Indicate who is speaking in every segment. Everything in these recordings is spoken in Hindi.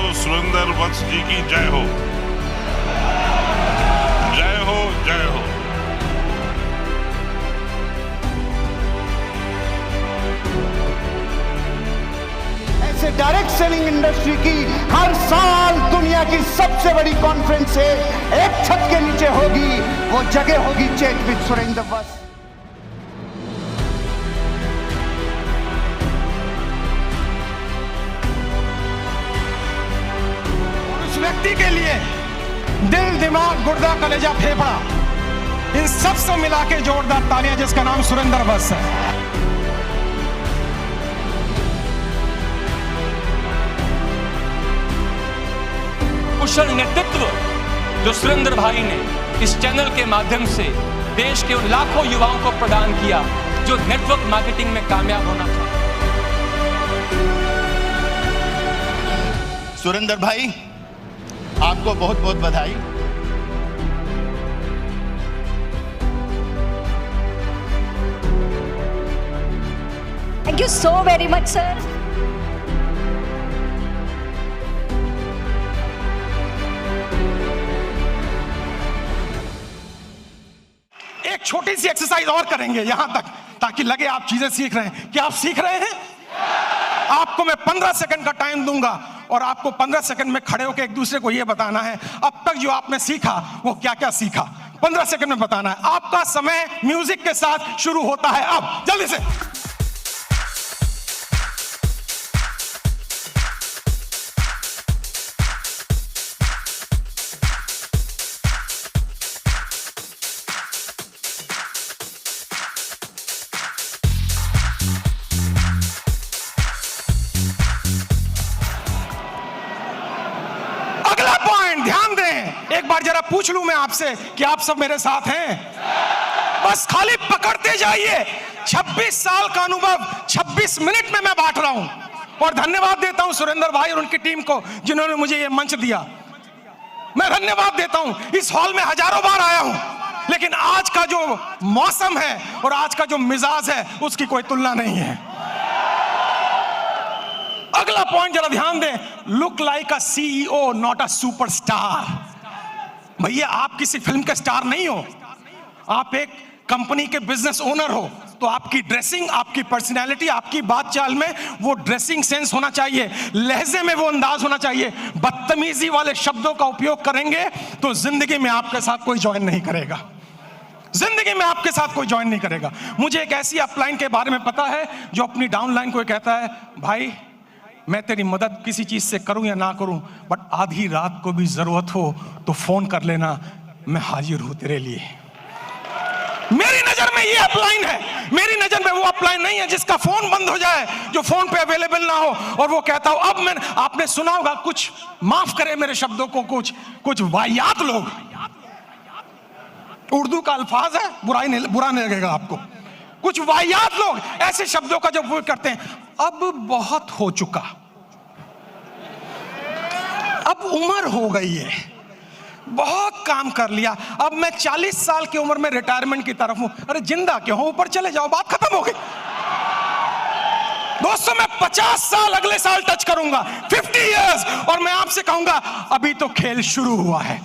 Speaker 1: बोलो सुरेंद्र वत्स जी की जय हो, जय हो, जय हो।
Speaker 2: ऐसे डायरेक्ट सेलिंग इंडस्ट्री की हर साल दुनिया की सबसे बड़ी कॉन्फ्रेंस है, एक छत के नीचे होगी, वो जगह होगी चैट विद सुरेंद्र वत्स।
Speaker 3: उस व्यक्ति के लिए दिल, दिमाग, गुर्दा, कलेजा, फेफड़ा, इन सब से मिला के जोरदार तालियां, जिसका नाम सुरेंद्र वत्स है।
Speaker 4: कुशल नेतृत्व जो सुरेंद्र भाई ने इस चैनल के माध्यम से देश के उन लाखों युवाओं को प्रदान किया जो नेटवर्क मार्केटिंग में कामयाब होना चाहते।
Speaker 5: सुरेंद्र भाई, आपको बहुत बहुत बधाई।
Speaker 6: Thank you so very much sir.
Speaker 3: एक छोटी सी एक्सरसाइज और करेंगे यहां तक, ताकि लगे आप चीजें सीख रहे हैं। क्या आप सीख रहे हैं? आपको मैं 15 सेकंड का टाइम दूंगा और आपको 15 सेकंड में खड़े होकर एक दूसरे को यह बताना है अब तक जो आपने सीखा वो क्या क्या सीखा। 15 सेकंड में बताना है। आपका समय म्यूजिक के साथ शुरू होता है अब, जल्दी से। ध्यान दें, एक बार जरा पूछ लूं मैं आपसे कि आप सब मेरे साथ हैं? बस खाली पकड़ते जाइए। 26 साल का अनुभव 26 मिनट में मैं बांट रहा हूं और धन्यवाद देता हूं सुरेंद्र भाई और उनकी टीम को जिन्होंने मुझे यह मंच दिया। मैं धन्यवाद देता हूं। इस हॉल में हजारों बार आया हूं, लेकिन आज का जो मौसम है और आज का जो मिजाज है उसकी कोई तुलना नहीं है। अगला पॉइंट जरा ध्यान दें, look like a CEO not a superstar. भैया आप किसी फिल्म के स्टार नहीं हो, आप एक कंपनी के बिजनेस ओनर हो, तो आपकी ड्रेसिंग, आपकी पर्सनैलिटी, आपकी बात चाल में वो ड्रेसिंग सेंस होना चाहिए, लहजे में वो अंदाज होना चाहिए। बदतमीजी वाले शब्दों का उपयोग करेंगे तो जिंदगी में आपके साथ कोई ज्वाइन नहीं करेगा, जिंदगी में आपके साथ कोई ज्वाइन नहीं करेगा। मुझे एक ऐसी अपलाइन के बारे में पता है जो अपनी डाउनलाइन को कहता है, भाई मैं तेरी मदद किसी चीज से करूं या ना करूं, बट आधी रात को भी जरूरत हो तो फोन कर लेना, मैं हाजिर हूं तेरे लिए। मेरी नजर में ये अपलाइन है, मेरी नजर में वो अपलाइन नहीं है जिसका फोन बंद हो जाए, जो फोन पे अवेलेबल ना हो और वो कहता हो। अब मैं, आपने सुना होगा, कुछ माफ करे मेरे शब्दों को, कुछ वाहियात लोग, उर्दू का अल्फाज है, बुरा नहीं लगेगा आपको, कुछ वाहियात लोग ऐसे शब्दों का जो उपयोग करते हैं, अब बहुत हो चुका, अब उम्र हो गई है, बहुत काम कर लिया, अब मैं 40 साल की उम्र में रिटायरमेंट की तरफ हूं। अरे जिंदा क्यों हो, ऊपर चले जाओ, बात खत्म हो गई। दोस्तों मैं 50 साल अगले साल टच करूंगा, 50 इयर्स, और मैं आपसे कहूंगा अभी तो खेल शुरू हुआ है,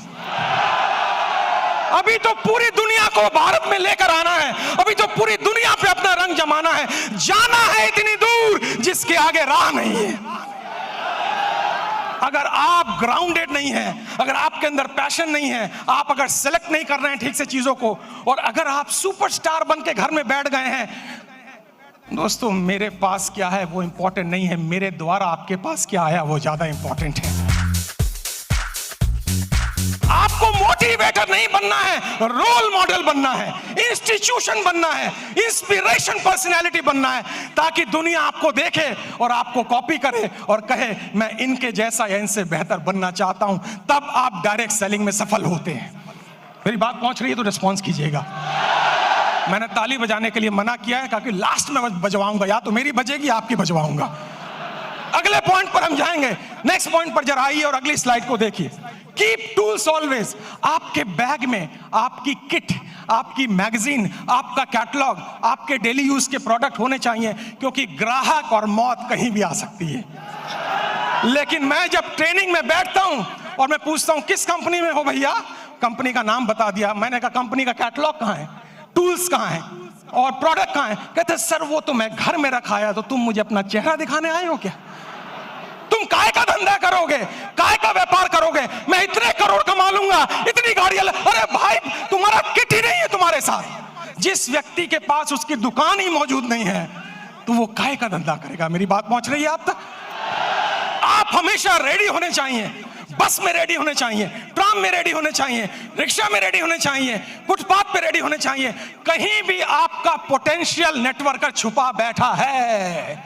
Speaker 3: अभी तो पूरी दुनिया को भारत में लेकर आना है, अभी तो पूरी दुनिया पे अपना रंग जमाना है, जाना है इतनी दूर जिसके आगे राह नहीं है। अगर आप ग्राउंडेड नहीं हैं, अगर आपके अंदर पैशन नहीं है, आप अगर सेलेक्ट नहीं कर रहे हैं ठीक से चीजों को, और अगर आप सुपरस्टार बन के घर में बैठ गए हैं, दोस्तों मेरे पास क्या है वो इंपॉर्टेंट नहीं है, मेरे द्वारा आपके पास क्या आया वो ज्यादा इंपॉर्टेंट है। आपको मोटिवेटर नहीं बनना है, रोल मॉडल बनना है, इंस्टीट्यूशन बनना है, इंस्पिरेशन पर्सनैलिटी बनना है, ताकि दुनिया आपको देखे और आपको कॉपी करे और कहे मैं इनके जैसा या इनसे बेहतर बनना चाहता हूं। तब आप डायरेक्ट सेलिंग में सफल होते हैं। मेरी बात पहुंच रही है तो रिस्पॉन्स कीजिएगा। मैंने ताली बजाने के लिए मना किया है, क्योंकि लास्ट में बजवाऊंगा, या तो मेरी बजेगी या आपकी बजवाऊंगा। अगले पॉइंट पर हम जाएंगे। नेक्स्ट पॉइंट पर जरा आइए और अगली स्लाइड को देखिए। Keep tools always. आपके बैग में आपकी किट, आपकी मैगजीन, आपका कैटलॉग, आपके डेली यूज के प्रोडक्ट होने चाहिए, क्योंकि ग्राहक और मौत कहीं भी आ सकती है। लेकिन मैं जब ट्रेनिंग में बैठता हूं और मैं पूछता हूं किस कंपनी में हो भैया, कंपनी का नाम बता दिया। मैंने कहा कंपनी का कैटलॉग कहां है, टूल्स कहां है और प्रोडक्ट कहां है? कहते सर वो तो मैं घर में रखा है, तो तुम मुझे अपना चेहरा दिखाने आए हो क्या? तुम काय का धंधा करोगे, काय का व्यापार करोगे? मैं इतने करोड़ कमा लूंगा, इतनी गाड़ियां। अरे भाई तुम्हारा किट ही नहीं है तुम्हारे साथ। जिस व्यक्ति के पास उसकी दुकान ही मौजूद नहीं है तो वो काय का धंधा करेगा? मेरी बात पहुंच रही है आप तक? आप हमेशा रेडी होने चाहिए। बस में रेडी होने चाहिए, ट्राम में रेडी होने चाहिए, रिक्शा में रेडी होने चाहिए, फुटपाथ पे रेडी होने चाहिए। कहीं भी आपका पोटेंशियल नेटवर्कर छुपा बैठा है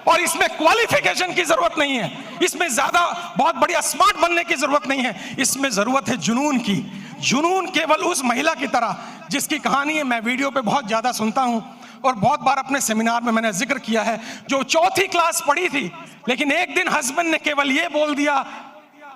Speaker 3: और इसमें क्वालिफिकेशन की जरूरत नहीं है, इसमें ज्यादा बहुत बढ़िया स्मार्ट बनने की जरूरत नहीं है, इसमें जरूरत है जुनून की। जुनून केवल उस महिला की तरह जिसकी कहानी है मैं वीडियो पे बहुत ज्यादा सुनता हूं और बहुत बार अपने सेमिनार में मैंने जिक्र किया है, जो 4th क्लास पढ़ी थी, लेकिन एक दिन हस्बैंड ने केवल ये बोल दिया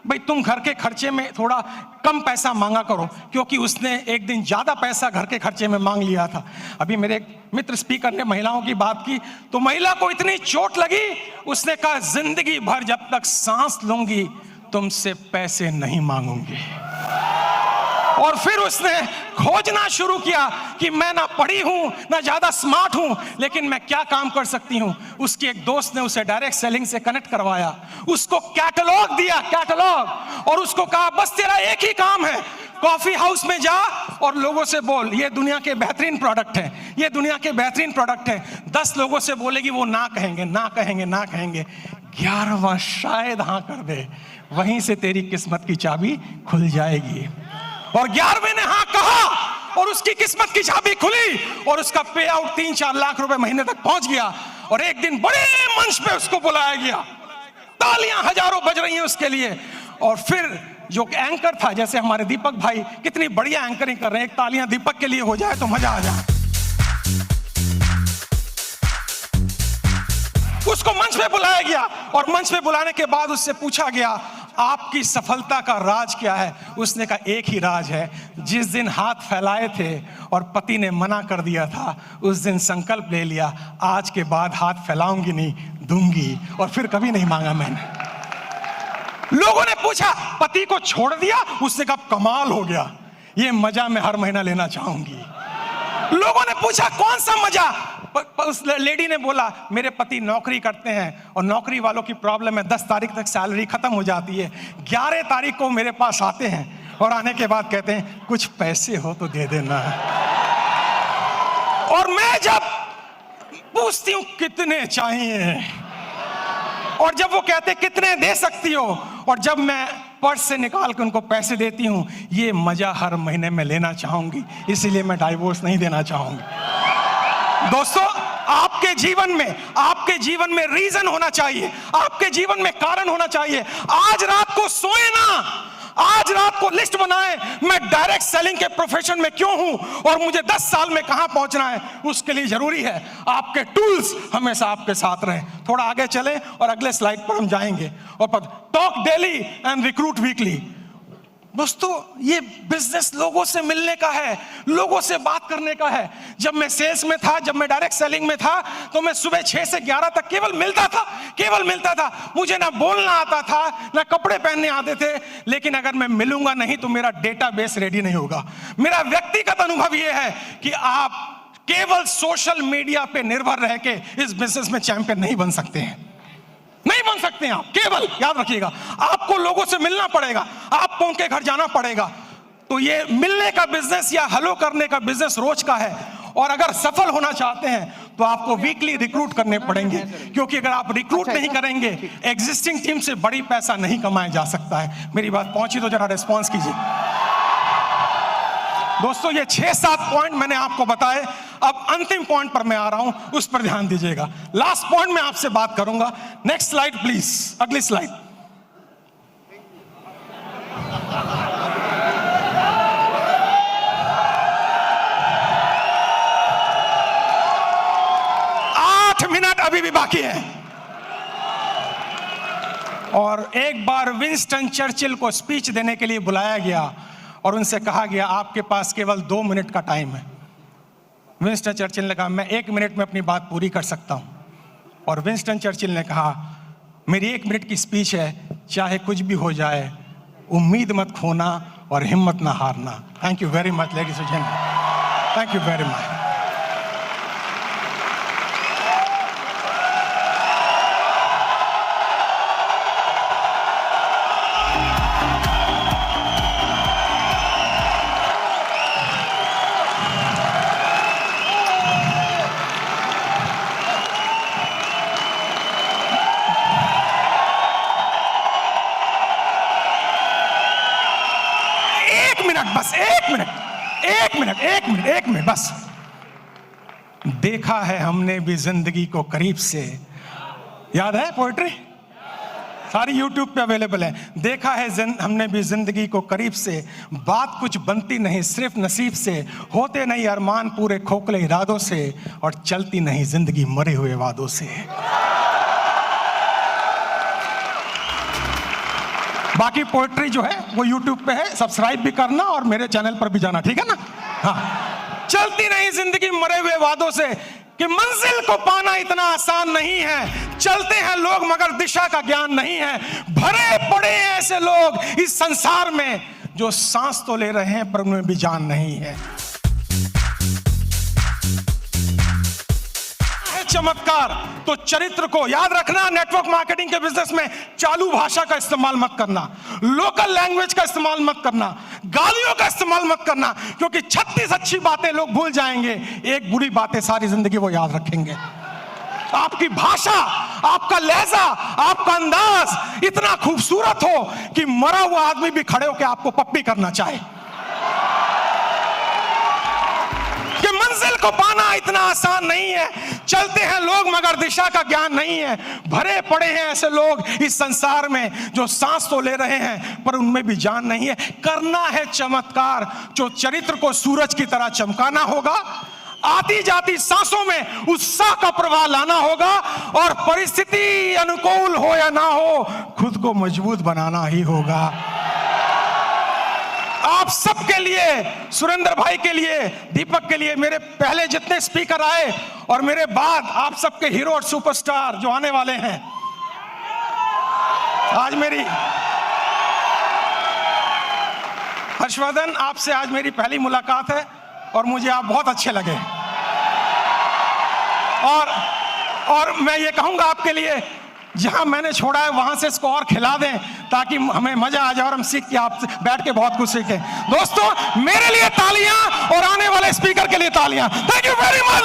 Speaker 3: भाई तुम घर के खर्चे में थोड़ा कम पैसा मांगा करो, क्योंकि उसने एक दिन ज्यादा पैसा घर के खर्चे में मांग लिया था। अभी मेरे एक मित्र स्पीकर ने महिलाओं की बात की तो महिला को इतनी चोट लगी, उसने कहा जिंदगी भर जब तक सांस लूंगी तुमसे पैसे नहीं मांगूंगी। और फिर उसने खोजना शुरू किया कि मैं ना पढ़ी हूं ना ज्यादा स्मार्ट हूं, लेकिन मैं क्या काम कर सकती हूं। उसके एक दोस्त ने उसे डायरेक्ट सेलिंग से कनेक्ट करवाया, उसको कैटलॉग दिया, कैटलॉग, और उसको कहा बस तेरा एक ही काम है, कॉफी हाउस में जा और लोगों से बोल ये दुनिया के बेहतरीन प्रोडक्ट है, ये दुनिया के बेहतरीन प्रोडक्ट है। 10 लोगों से बोलेगी, वो ना कहेंगे, ना कहेंगे, ना कहेंगे। 11वां शायद हाँ कर दे, वहीं से तेरी किस्मत की चाबी खुल जाएगी। और 11वें ने हाँ कहा और उसकी किस्मत की चाबी खुली और उसका पे आउट 3-4 लाख रुपए महीने तक पहुंच गया। और एक दिन बड़े मंच पे उसको बुलाया गया, तालियां हजारों बज रही हैं उसके लिए। और फिर जो एंकर था, जैसे हमारे दीपक भाई कितनी बढ़िया एंकरिंग कर रहे हैं, एक तालियां दीपक के लिए हो जाए तो मजा आ जाए। उसको मंच पे बुलाया गया और मंच पे बुलाने के बाद उससे पूछा गया आपकी सफलता का राज क्या है? उसने कहा एक ही राज है, जिस दिन हाथ फैलाए थे और पति ने मना कर दिया था उस दिन संकल्प ले लिया आज के बाद हाथ फैलाऊंगी नहीं, दूंगी। और फिर कभी नहीं मांगा मैंने। लोगों ने पूछा पति को छोड़ दिया? उसने कहा कमाल हो गया, ये मजा मैं हर महीना लेना चाहूंगी। लोगों ने पूछा कौन सा मजा? उस लेडी ने बोला मेरे पति नौकरी करते हैं और नौकरी वालों की प्रॉब्लम है, 10 तारीख तक सैलरी खत्म हो जाती है, 11 तारीख को मेरे पास आते हैं और आने के बाद कहते हैं कुछ पैसे हो तो दे देना। और मैं जब पूछती हूं कितने चाहिए, और जब वो कहते कितने दे सकती हो, और जब मैं पर्स से निकाल के उनको पैसे देती हूं, ये मजा हर महीने में लेना चाहूंगी, इसीलिए मैं डाइवोर्स नहीं देना चाहूंगी। दोस्तों आपके जीवन में रीजन होना चाहिए, आपके जीवन में कारण होना चाहिए। आज रात को सोए ना, आज रात को लिस्ट बनाए मैं डायरेक्ट सेलिंग के प्रोफेशन में क्यों हूं और मुझे 10 साल में कहां पहुंचना है। उसके लिए जरूरी है आपके टूल्स हमेशा आपके साथ रहें। थोड़ा आगे चलें और अगले स्लाइड पर हम जाएंगे। और talk daily and recruit weekly. दोस्तों ये बिजनेस लोगों से मिलने का है, लोगों से बात करने का है। जब मैं सेल्स में था, जब मैं डायरेक्ट सेलिंग में था, तो मैं सुबह 6 से 11 तक केवल मिलता था। मुझे ना बोलना आता था, ना कपड़े पहनने आते थे, लेकिन अगर मैं मिलूंगा नहीं तो मेरा डेटाबेस रेडी नहीं होगा। मेरा व्यक्तिगत अनुभव यह है कि आप केवल सोशल मीडिया पे निर्भर रह के इस बिजनेस में चैंपियन नहीं बन सकते हैं, नहीं बन सकते हैं आप। केवल याद रखिएगा आपको लोगों से मिलना पड़ेगा, आपको उनके घर जाना पड़ेगा। तो ये मिलने का बिजनेस या हेलो करने का बिजनेस रोज का है। और अगर सफल होना चाहते हैं तो आपको वीकली रिक्रूट करने पड़ेंगे, क्योंकि अगर आप रिक्रूट नहीं करेंगे एग्जिस्टिंग टीम से बड़ी पैसा नहीं कमाया जा सकता है। मेरी बात पहुंची तो जरा रिस्पॉन्स कीजिए। दोस्तों ये 6-7 पॉइंट मैंने आपको बताए। अब अंतिम पॉइंट पर मैं आ रहा हूं, उस पर ध्यान दीजिएगा। लास्ट पॉइंट में आपसे बात करूंगा। नेक्स्ट स्लाइड प्लीज, अगली स्लाइड। मिनट अभी भी बाकी है। और एक बार विंस्टन चर्चिल को स्पीच देने के लिए बुलाया गया और उनसे कहा गया आपके पास केवल 2 मिनट का टाइम है। विंस्टन चर्चिल ने कहा मैं 1 मिनट में अपनी बात पूरी कर सकता हूं। और विंस्टन चर्चिल ने कहा मेरी 1 मिनट की स्पीच है, चाहे कुछ भी हो जाए उम्मीद मत खोना और हिम्मत ना हारना। Thank you very much ladies and gentleman, thank you very much. बस 1 मिनट बस। देखा है हमने भी जिंदगी को करीब से, याद है पोएट्री, सारी यूट्यूब पे अवेलेबल है। देखा है हमने भी जिंदगी को करीब से, बात कुछ बनती नहीं सिर्फ नसीब से, होते नहीं अरमान पूरे खोखले इरादों से, और चलती नहीं जिंदगी मरे हुए वादों से। बाकी पोएट्री जो है वो यूट्यूब पे है, सब्सक्राइब भी करना और मेरे चैनल पर भी जाना, ठीक है ना? हाँ, चलती नहीं जिंदगी मरे हुए वादों से, कि मंजिल को पाना इतना आसान नहीं है, चलते हैं लोग मगर दिशा का ज्ञान नहीं है, भरे पड़े हैं ऐसे लोग इस संसार में जो सांस तो ले रहे हैं पर उनमें भी जान नहीं है। चमत्कार तो चरित्र को याद रखना। नेटवर्क मार्केटिंग के बिजनेस में चालू भाषा का इस्तेमाल मत करना, लोकल लैंग्वेज का इस्तेमाल मत करना, गालियों का इस्तेमाल मत करना, क्योंकि 36 अच्छी बातें लोग भूल जाएंगे, एक बुरी बातें सारी जिंदगी वो याद रखेंगे। आपकी भाषा, आपका लहजा, आपका अंदाज इतना खूबसूरत हो कि मरा हुआ आदमी भी खड़े होकर आपको पप्पी करना चाहे। कि मंजिल को पाना इतना आसान नहीं है, चलते हैं लोग मगर दिशा का ज्ञान नहीं है, भरे पड़े हैं ऐसे लोग इस संसार में जो सांस तो ले रहे हैं पर उनमें भी जान नहीं है। करना है चमत्कार, जो चरित्र को सूरज की तरह चमकाना होगा, आती जाती सांसों में उत्साह का प्रवाह लाना होगा, और परिस्थिति अनुकूल हो या ना हो खुद को मजबूत बनाना ही होगा। आप सबके लिए, सुरेंद्र भाई के लिए, दीपक के लिए, मेरे पहले जितने स्पीकर आए और मेरे बाद आप सबके हीरो और सुपरस्टार जो आने वाले हैं, आज मेरी हर्षवर्धन, आपसे आज मेरी पहली मुलाकात है और मुझे आप बहुत अच्छे लगे, और मैं ये कहूंगा आपके लिए, जहां मैंने छोड़ा है वहां से इसको और खिला दें ताकि हमें मजा आ जाए और हम सीख के आप बैठ के बहुत कुछ सीखें। दोस्तों, मेरे लिए तालियां और आने वाले स्पीकर के लिए तालियां। Thank you very much.